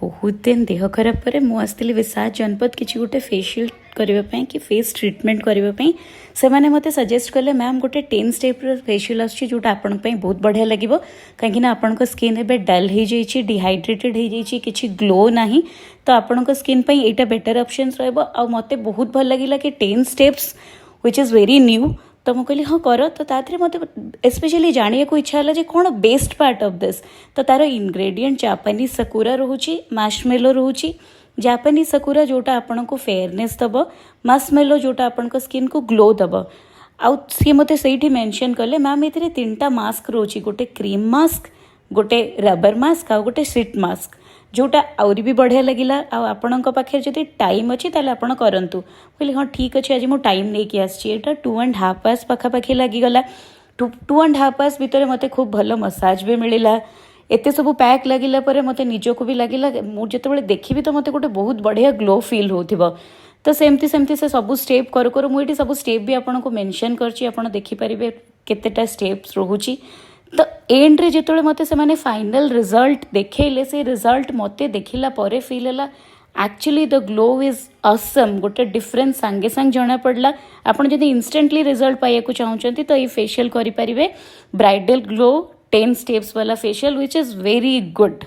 बहुत दिन देह खराब पर मु आसती विशाल जनपद किसी गोटे फेशियल करने कि फेस ट्रिटमेंट करने से मैंने मत सजेस्ट कले मैम गोटे 10 स्टेप फेशियल आसोटा आपण बहुत बढ़िया लगे कहीं आपण स्किन एवं डल हो जाइए डिहाइड्रेटेड हो जाइए किसी ग्लो ना तो आपण स्किन यहाँ बेटर ऑप्शन रत बहुत भल लगे कि 10 steps which is very new तो मुझे कहली हाँ कर तो ताथरे मत स्पेशली जाना को इच्छा है कौन बेस्ट पार्ट ऑफ दिस तो तार इंग्रेडिएंट जापानीज सकुरा रोचे मार्शमेलो रोचे जापानीज सकुरा जोटा आपण को फेयरनेस दब मार्शमेलो जोटा आपण स्किन को ग्लो दब आउ सी मत से मेंशन कले मैम ये 3टा मास्क रोचे गोटे क्रीम मास्क गोटे रबर मास्क आ गोटे शीट मास्क जोटा आउरी भी बढ़िया लगिला आपण पाखे जब टाइम अच्छी ताले आपण करंतु बोले हाँ ठीक अच्छे आज मुझे टाइम नहीं कि आसी 2.5 आवर्स पाखापाखि लगिगला 2.5 आवर्स भितर मत खूब भल मसाज भी मिलला एते सब पैक लगिला पर मत निजको भी लगिला मुझे देखी तो मत गोटे बहुत बढ़िया ग्लो फील होथिबो तो सेमती से सब स्टेप करू मुझे सब स्टेप भी आपन को मेंशन करची आपण देखिपारे केतेटा स्टेप्स रोची तो एंड रे जिते मत से फाइनल रिजल्ट देखले से रिजल्ट मत देखला पर फील है actually the glow is Assam गोटे डिफरेंस सांगे सांग जना पड़ला आपन जदि इंस्टेंटली रिजल्ट पाइबा चाहते तो ये फेशियल करें ब्राइडल ग्लो 10 स्टेप्स वाला facial which is very good.